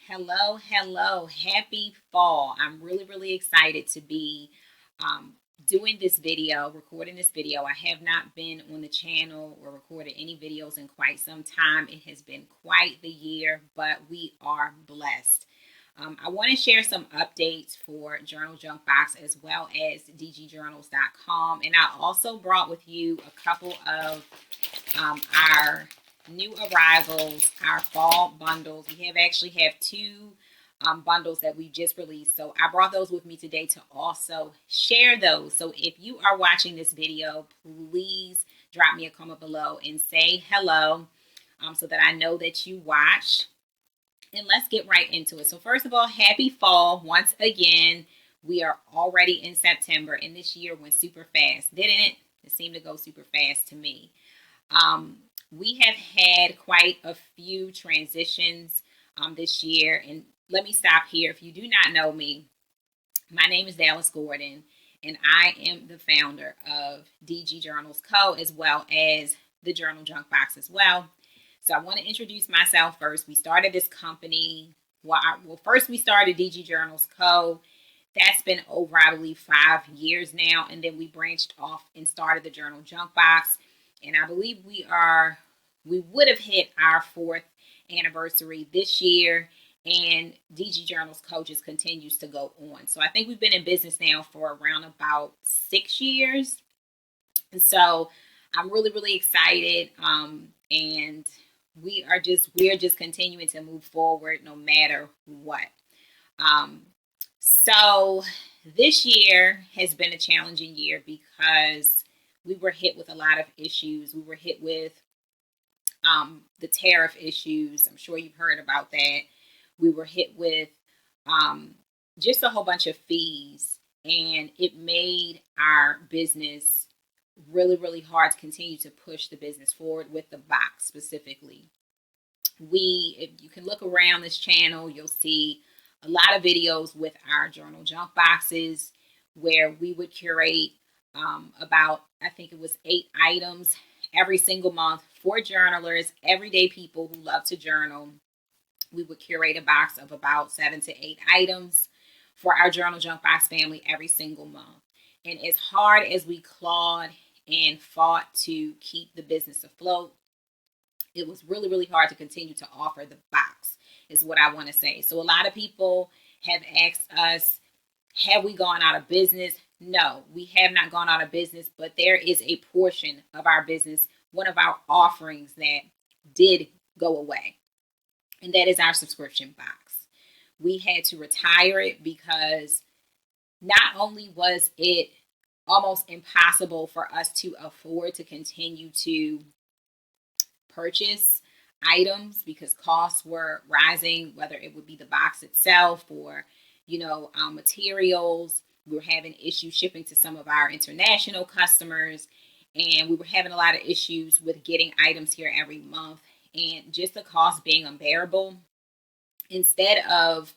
Hello. Happy fall. I'm really excited to be doing this video, recording this video. I have not been on the channel or recorded any videos in quite some time. It has been quite the year, but we are blessed. I want to share some updates for Journal Junk Box as well as dgjournals.com. And I also brought with you a couple of our new arrivals, our fall bundles. We actually have two bundles that we just released. So I brought those with me today to also share those. So if you are watching this video, please drop me a comment below and say hello so that I know that you watch. And let's get right into it. So first of all, happy fall once again. We are already in September and this year went super fast, didn't it? It seemed to go super fast to me. We have had quite a few transitions this year. And let me stop here. If you do not know me, my name is Dallas Gordon, and I am the founder of DG Journals Co. as well as the Journal Junk Box as well. So I want to introduce myself first. We started this company. First we started DG Journals Co. That's been over, I believe, 5 years now. And then we branched off and started the Journal Junk Box. And I believe we would have hit our 4th anniversary this year. And DG Journals Co. just continues to go on. So I think we've been in business now for around about 6 years. And so I'm really excited. And we are just continuing to move forward no matter what. So this year has been a challenging year because we were hit with a lot of issues. We were hit with the tariff issues. I'm sure you've heard about that. We were hit with just a whole bunch of fees, and it made our business really hard to continue to push the business forward with the box specifically. If you can look around this channel, you'll see a lot of videos with our journal junk boxes where we would curate about, I think it was 8 items every single month for journalers, everyday people who love to journal. We would curate a box of about 7 to 8 items for our Journal Junk Box family every single month. And as hard as we clawed and fought to keep the business afloat, it was really hard to continue to offer the box, is what I want to say. So a lot of people have asked us, have we gone out of business? No, we have not gone out of business, but there is a portion of our business, one of our offerings that did go away, and that is our subscription box. We had to retire it because not only was it almost impossible for us to afford to continue to purchase items because costs were rising, whether it would be the box itself or, materials. We were having issues shipping to some of our international customers, and we were having a lot of issues with getting items here every month, and just the cost being unbearable. Instead of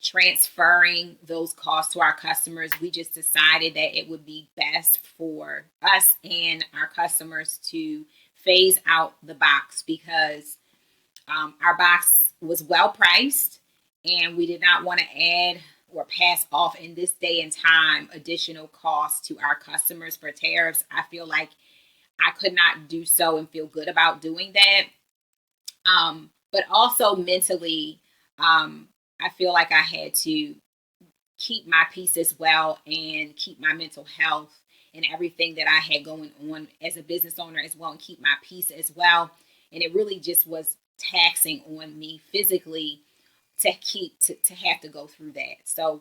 transferring those costs to our customers, we just decided that it would be best for us and our customers to phase out the box because our box was well priced, and we did not want to add or pass off in this day and time additional costs to our customers for tariffs. I feel like I could not do so and feel good about doing that. But also mentally, I feel like I had to keep my peace as well and keep my mental health and everything that I had going on as a business owner as well, and keep my peace as well. And it really just was taxing on me physically to have to go through that. So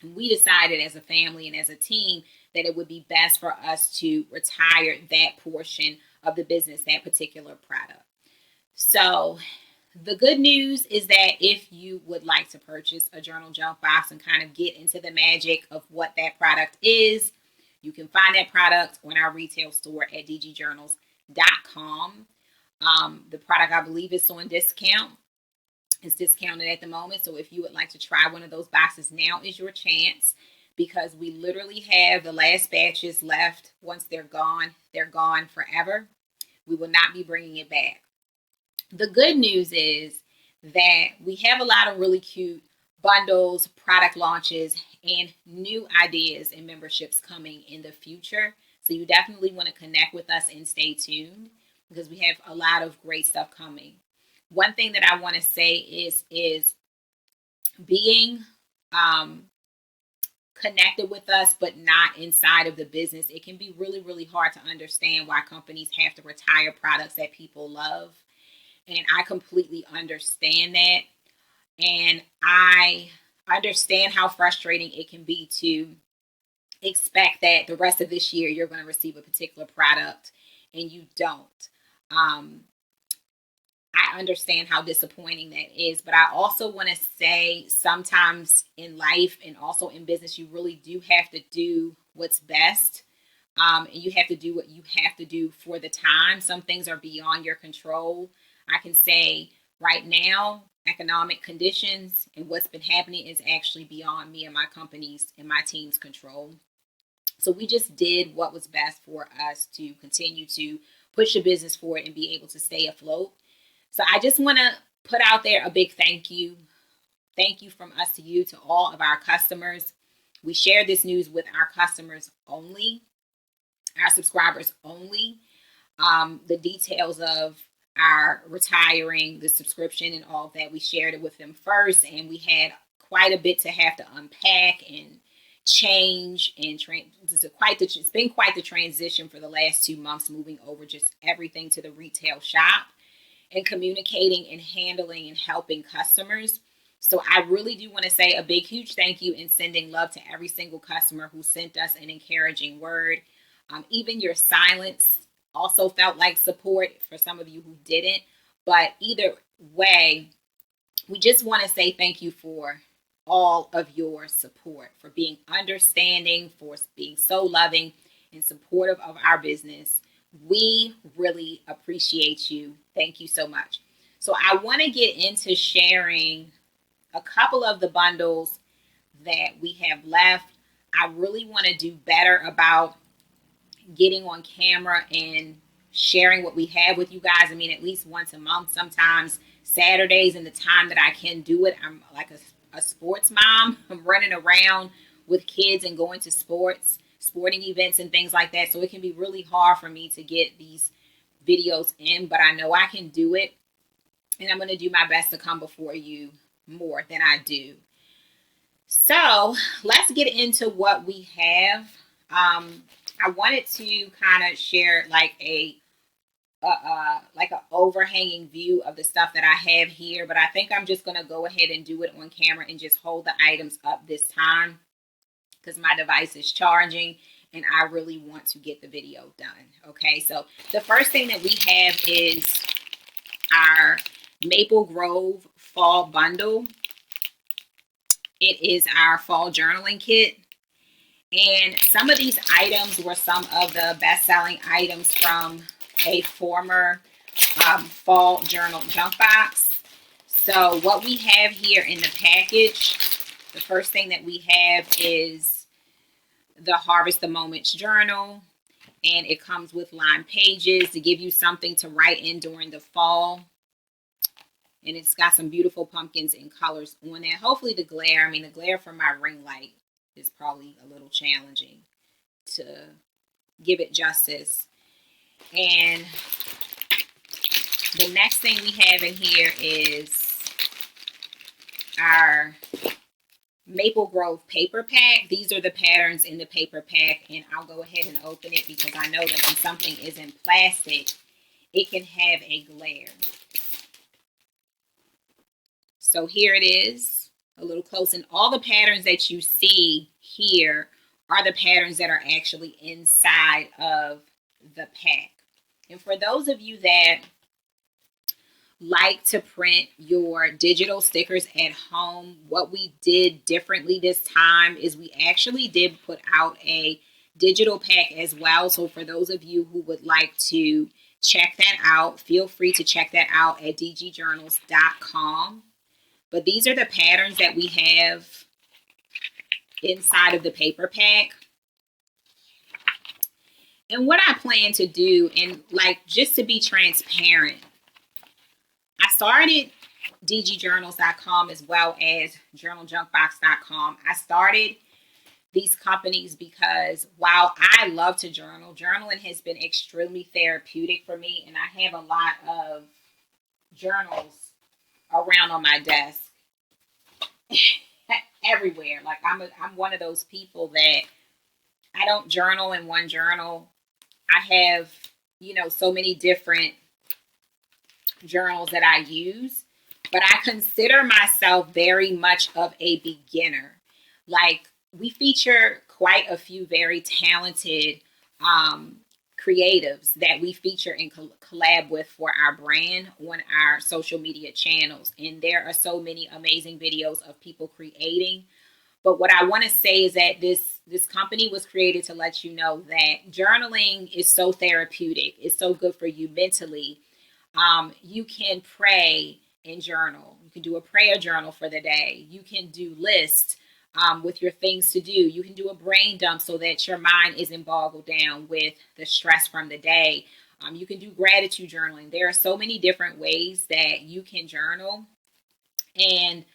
we decided as a family and as a team that it would be best for us to retire that portion of the business, that particular product. So the good news is that if you would like to purchase a journal junk box and kind of get into the magic of what that product is, you can find that product on our retail store at dgjournals.com. The product, I believe, is on discount. It's discounted at the moment. So if you would like to try one of those boxes, now is your chance, because we literally have the last batches left. Once they're gone forever. We will not be bringing it back. The good news is that we have a lot of really cute bundles, product launches, and new ideas and memberships coming in the future. So you definitely want to connect with us and stay tuned because we have a lot of great stuff coming. One thing that I want to say is being connected with us but not inside of the business. It can be really, really hard to understand why companies have to retire products that people love. And I completely understand that. And I understand how frustrating it can be to expect that the rest of this year you're going to receive a particular product and you don't. Um, I understand how disappointing that is, but I also want to say sometimes in life and also in business, you really do have to do what's best. And you have to do what you have to do for the time. Some things are beyond your control. I can say right now, economic conditions and what's been happening is actually beyond me and my company's and my team's control. So we just did what was best for us to continue to push the business forward and be able to stay afloat. So I just want to put out there a big thank you. Thank you from us to you, to all of our customers. We share this news with our customers only, our subscribers only. The details of our retiring, the subscription and all of that, we shared it with them first, and we had quite a bit to have to unpack and change and it's been quite the transition for the last 2 months, moving over just everything to the retail shop and communicating and handling and helping customers. So I really do want to say a big, huge thank you and sending love to every single customer who sent us an encouraging word. Even your silence also felt like support for some of you who didn't. But either way, we just want to say thank you for all of your support, for being understanding, for being so loving and supportive of our business. We really appreciate you. Thank you so much. So I want to get into sharing a couple of the bundles that we have left. I really want to do better about getting on camera and sharing what we have with you guys. I mean, at least once a month, sometimes Saturdays, and the time that I can do it. I'm like a sports mom. I'm running around with kids and going to sporting events and things like that. So it can be really hard for me to get these videos in, but I know I can do it. And I'm going to do my best to come before you more than I do. So let's get into what we have. I wanted to kind of share like an overhanging view of the stuff that I have here, but I think I'm just going to go ahead and do it on camera and just hold the items up this time because my device is charging and I really want to get the video done. Okay, so the first thing that we have is our Maple Grove Fall Bundle. It is our fall journaling kit. And some of these items were some of the best-selling items from a former fall journal junk box. So what we have here in the package, the first thing that we have is the Harvest the Moments journal. And it comes with lined pages to give you something to write in during the fall. And it's got some beautiful pumpkins and colors on there. Hopefully the glare from my ring light is probably a little challenging to give it justice. And the next thing we have in here is our Maple Grove paper pack. These are the patterns in the paper pack, and I'll go ahead and open it because I know that when something is in plastic, it can have a glare. So here it is, a little close, and all the patterns that you see here are the patterns that are actually inside of the pack. And for those of you that like to print your digital stickers at home, what we did differently this time is we actually did put out a digital pack as well. So for those of you who would like to check that out, feel free to check that out at dgjournals.com. But these are the patterns that we have inside of the paper pack. And what I plan to do, and like just to be transparent, I started dgjournals.com as well as journaljunkbox.com. I started these companies because while I love to journal, journaling has been extremely therapeutic for me, and I have a lot of journals around on my desk everywhere. Like I'm one of those people that I don't journal in one journal. I have, so many different journals that I use, but I consider myself very much of a beginner. Like, we feature quite a few very talented creatives that we feature and collab with for our brand on our social media channels. And there are so many amazing videos of people creating. But what I want to say is that this company was created to let you know that journaling is so therapeutic. It's so good for you mentally. You can pray and journal. You can do a prayer journal for the day. You can do lists with your things to do. You can do a brain dump so that your mind isn't boggled down with the stress from the day. You can do gratitude journaling. There are so many different ways that you can journal. And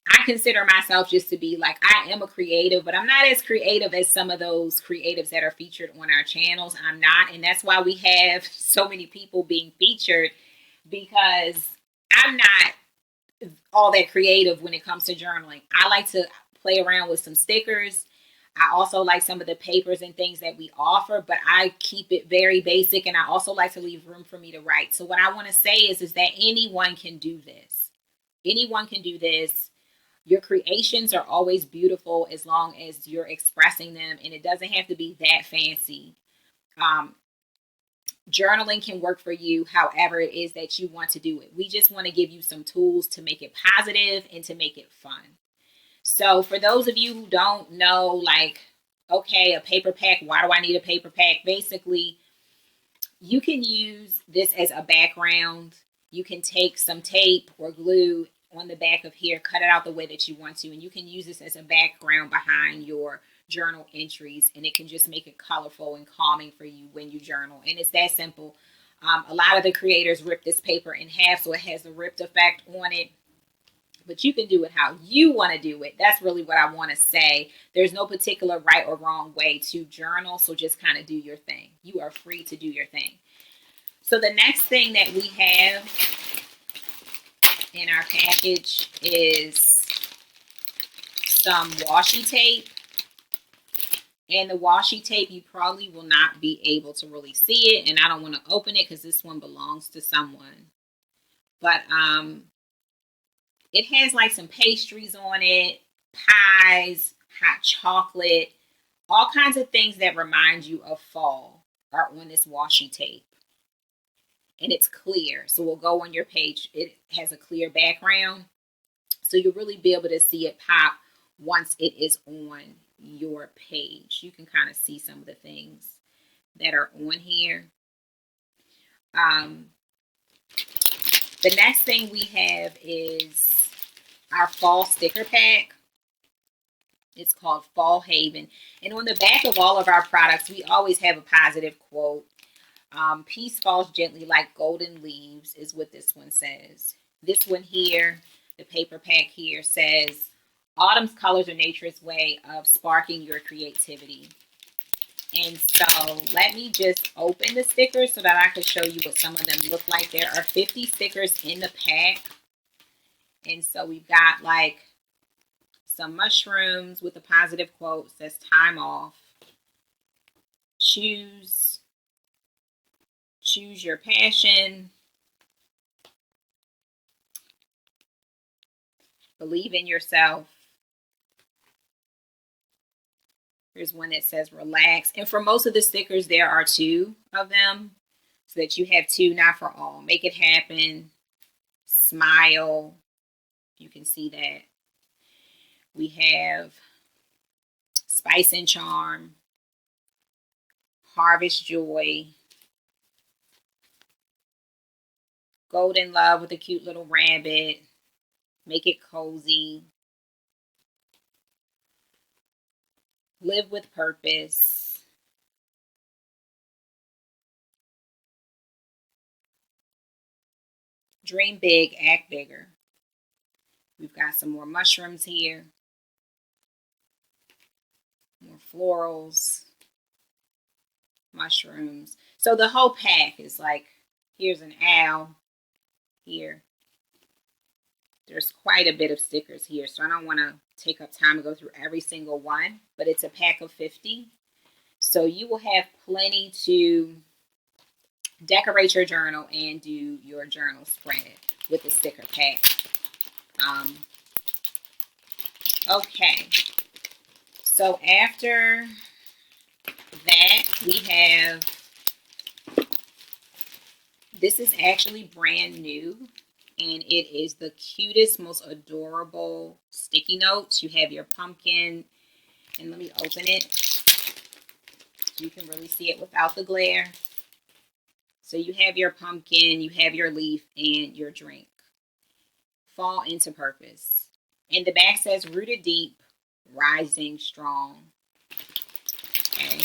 I consider myself just to be like, I am a creative, but I'm not as creative as some of those creatives that are featured on our channels. I'm not. And that's why we have so many people being featured, because I'm not all that creative when it comes to journaling. I like to play around with some stickers. I also like some of the papers and things that we offer, but I keep it very basic, and I also like to leave room for me to write. So what I want to say is that anyone can do this. Anyone can do this. Your creations are always beautiful as long as you're expressing them, and it doesn't have to be that fancy. Um, Journaling can work for you however it is that you want to do it. We just want to give you some tools to make it positive and to make it fun. So for those of you who don't know, like, okay, a paper pack, why do I need a paper pack? Basically, you can use this as a background. You can take some tape or glue on the back of here, cut it out the way that you want to, and you can use this as a background behind your journal entries, and it can just make it colorful and calming for you when you journal. And it's that simple. A lot of the creators rip this paper in half so it has the ripped effect on it, but you can do it how you want to do it. That's really what I want to say. There's no particular right or wrong way to journal, so just kind of do your thing. You are free to do your thing. So the next thing that we have in our package is some washi tape. And the washi tape, you probably will not be able to really see it, and I don't want to open it because this one belongs to someone. But it has like some pastries on it, pies, hot chocolate, all kinds of things that remind you of fall are on this washi tape. And it's clear, so we'll go on your page. It has a clear background, so you'll really be able to see it pop once it is on your page. You can kind of see some of the things that are on here. The next thing we have is our fall sticker pack. It's called Fall Haven. And on the back of all of our products, we always have a positive quote. Peace falls gently like golden leaves is what this one says. This one here, the paper pack here, says, autumn's colors are nature's way of sparking your creativity. And so let me just open the stickers so that I can show you what some of them look like. There are 50 stickers in the pack. And so we've got like some mushrooms with a positive quote, says time off. Choose your passion. Believe in yourself. Here's one that says relax. And for most of the stickers, there are 2 of them, so that you have 2, not for all. Make it happen. Smile. You can see that. We have spice and charm. Harvest joy. Golden love with a cute little rabbit. Make it cozy. Live with purpose. Dream big, act bigger. We've got some more mushrooms here. More florals. Mushrooms. So the whole pack is like, here's an owl. Here. There's quite a bit of stickers here, so I don't want to take up time to go through every single one, but it's a pack of 50. So you will have plenty to decorate your journal and do your journal spread with the sticker pack. Okay, so after that, we have, this is actually brand new, and it is the cutest, most adorable sticky notes. You have your pumpkin, and let me open it so you can really see it without the glare. So you have your pumpkin, you have your leaf, and your drink. Fall into purpose. And the back says, rooted deep, rising strong. Okay.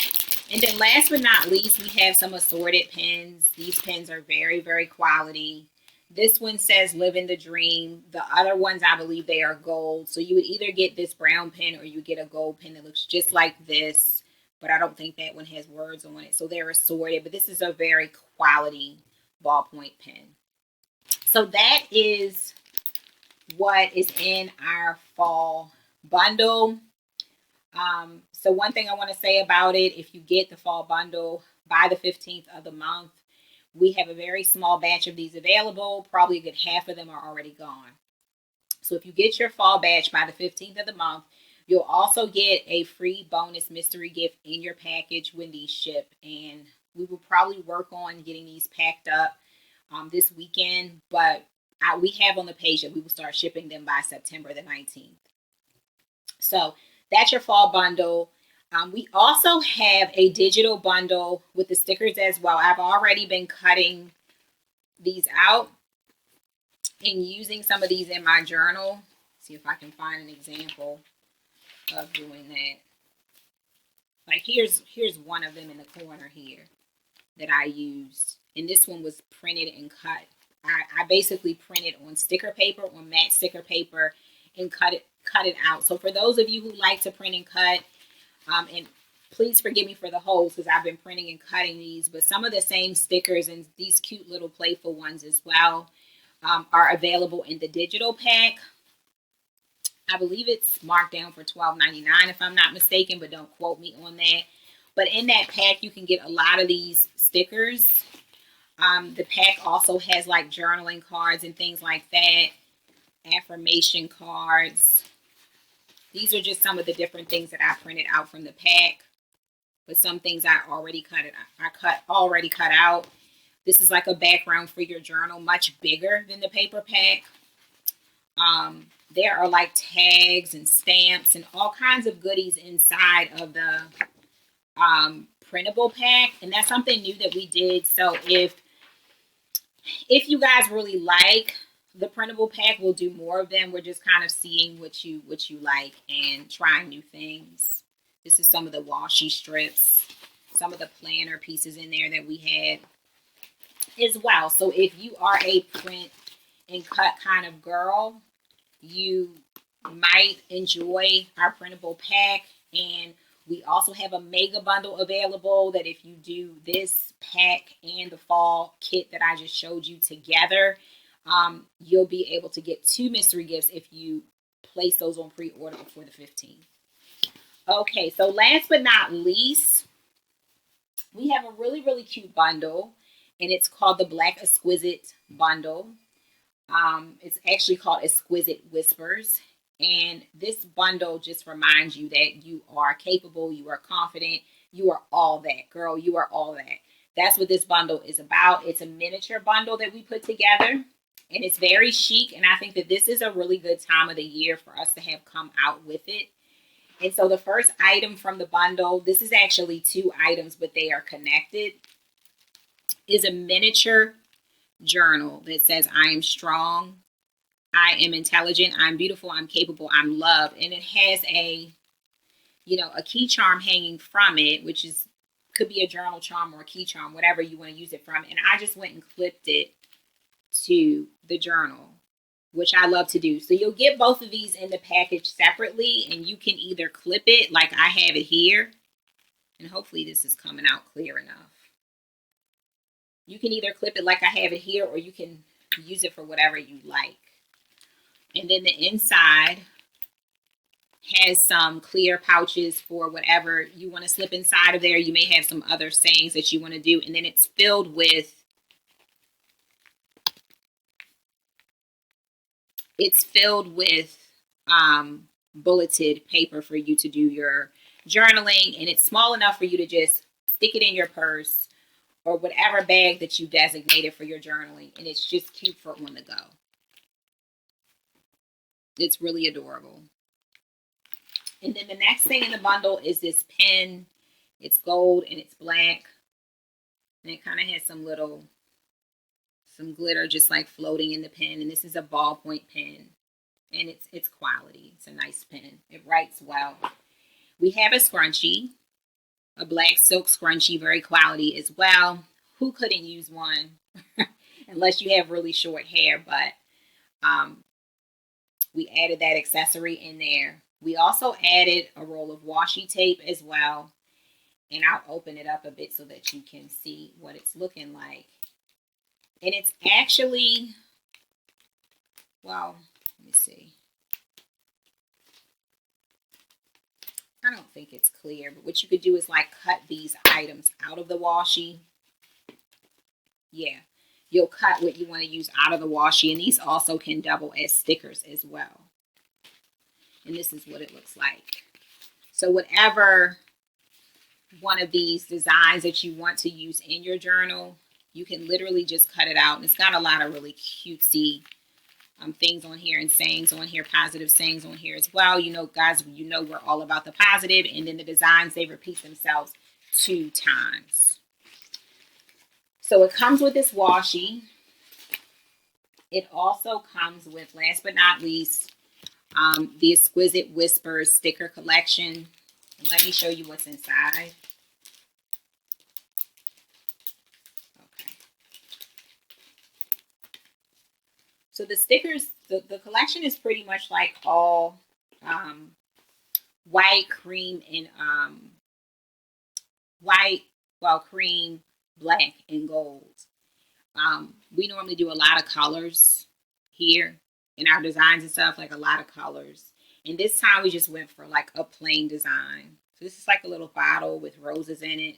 And then last but not least, we have some assorted pens. These pens are very, very quality. This one says living the dream. The other ones, I believe they are gold. So you would either get this brown pen or you get a gold pen that looks just like this. But I don't think that one has words on it. So they're assorted. But this is a very quality ballpoint pen. So that is what is in our fall bundle. So one thing I want to say about it, if you get the fall bundle by the 15th of the month, we have a very small batch of these available. Probably a good half of them are already gone. So if you get your fall batch by the 15th of the month, you'll also get a free bonus mystery gift in your package when these ship. And we will probably work on getting these packed up this weekend. But we have on the page that we will start shipping them by September the 19th. So that's your fall bundle. We also have a digital bundle with the stickers as well. I've already been cutting these out and using some of these in my journal. See if I can find an example of doing that. Like here's one of them in the corner here that I used. And this one was printed and cut. I basically printed on sticker paper, on matte sticker paper, and cut it out. So for those of you who like to print and cut, and please forgive me for the holes because I've been printing and cutting these, but some of the same stickers and these cute little playful ones as well are available in the digital pack. I believe it's marked down for $12.99 if I'm not mistaken, but don't quote me on that. But in that pack, you can get a lot of these stickers. The pack also has like journaling cards and things like that, affirmation cards. These are just some of the different things that I printed out from the pack. But some things I already already cut out. This is like a background for your journal, much bigger than the paper pack. There are like tags and stamps and all kinds of goodies inside of the printable pack. And that's something new that we did. So if you guys really like the printable pack, we'll do more of them. We're just kind of seeing what you like and trying new things. This is some of the washi strips, some of the planner pieces in there that we had as well. So if you are a print and cut kind of girl, you might enjoy our printable pack. And we also have a mega bundle available that if you do this pack and the fall kit that I just showed you together, you'll be able to get 2 mystery gifts if you place those on pre-order before the 15th. Okay, so last but not least, we have a really, really cute bundle, and it's called the Black Exquisite Bundle. It's actually called Exquisite Whispers. And this bundle just reminds you that you are capable, you are confident, you are all that. Girl, you are all that. That's what this bundle is about. It's a miniature bundle that we put together. And it's very chic. And I think that this is a really good time of the year for us to have come out with it. And so the first item from the bundle, this is actually 2 items, but they are connected, is a miniature journal that says, I am strong, I am intelligent, I'm beautiful, I'm capable, I'm loved. And it has a key charm hanging from it, which could be a journal charm or a key charm, whatever you want to use it from. And I just went and clipped it to the journal, which I love to do. So you'll get both of these in the package separately, and you can either clip it like I have it here, and hopefully this is coming out clear enough. You can either clip it like I have it here, or you can use it for whatever you like. And then the inside has some clear pouches for whatever you want to slip inside of there. You may have some other sayings that you want to do. And then it's filled with bulleted paper for you to do your journaling. And it's small enough for you to just stick it in your purse or whatever bag that you designated for your journaling. And it's just cute for on the go. It's really adorable. And then the next thing in the bundle is this pen. It's gold and it's black. And it kind of has some glitter just like floating in the pen. And this is a ballpoint pen. And it's quality. It's a nice pen. It writes well. We have a scrunchie. A black silk scrunchie. Very quality as well. Who couldn't use one? Unless you have really short hair. But we added that accessory in there. We also added a roll of washi tape as well. And I'll open it up a bit so that you can see what it's looking like. And it's actually, well, let me see. I don't think it's clear, but what you could do is like cut these items out of the washi. Yeah, you'll cut what you want to use out of the washi. And these also can double as stickers as well. And this is what it looks like. So whatever one of these designs that you want to use in your journal, you can literally just cut it out. And it's got a lot of really cutesy things on here and sayings on here, positive sayings on here as well. You know, guys, you know we're all about the positive. And then the designs, they repeat themselves 2 times. So it comes with this washi. It also comes with, last but not least, the Exquisite Whispers sticker collection. And let me show you what's inside. Okay. So the stickers, the collection is pretty much like all white, cream, and cream, black, and gold. We normally do a lot of colors here in our designs and stuff, like a lot of colors. And this time we just went for like a plain design. So this is like a little bottle with roses in it.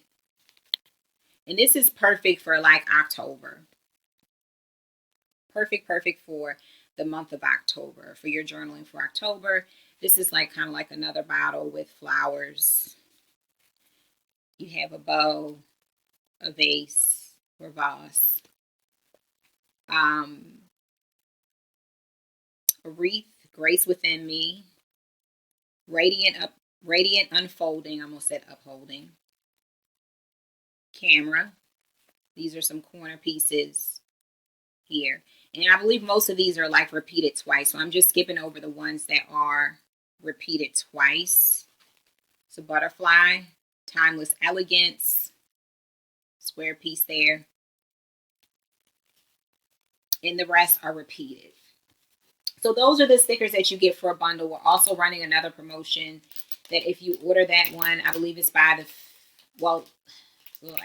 And this is perfect for like October. Perfect for the month of October. For your journaling for October. This is like kind of like another bottle with flowers. You have a bow, a vase, or vase. A wreath, grace within me, radiant unfolding, I almost said upholding, camera. These are some corner pieces here. And I believe most of these are like repeated twice. So I'm just skipping over the ones that are repeated twice. So butterfly, timeless elegance, square piece there. And the rest are repeated. So those are the stickers that you get for a bundle. We're also running another promotion that if you order that one, I believe it's by the, well,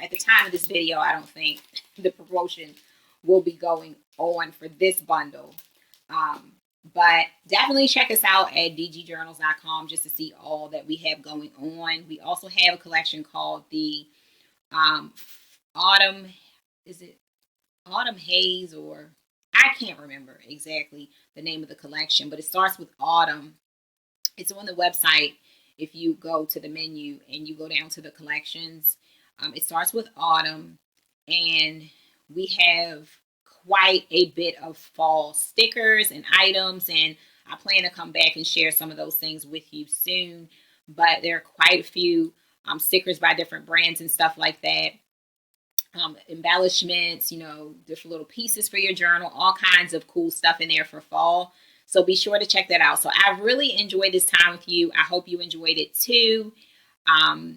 at the time of this video, I don't think the promotion will be going on for this bundle. But definitely check us out at dgjournals.com just to see all that we have going on. We also have a collection called the Autumn Haze, or I can't remember exactly the name of the collection, but it starts with autumn. It's on the website. If you go to the menu and you go down to the collections, it starts with autumn, and we have quite a bit of fall stickers and items, and I plan to come back and share some of those things with you soon. But there are quite a few stickers by different brands and stuff like that. Embellishments, you know, different little pieces for your journal, all kinds of cool stuff in there for fall. So be sure to check that out. So I really enjoyed this time with you. I hope you enjoyed it too. I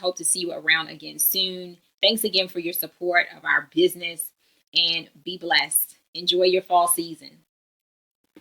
hope to see you around again soon. Thanks again for your support of our business, and be blessed. Enjoy your fall season.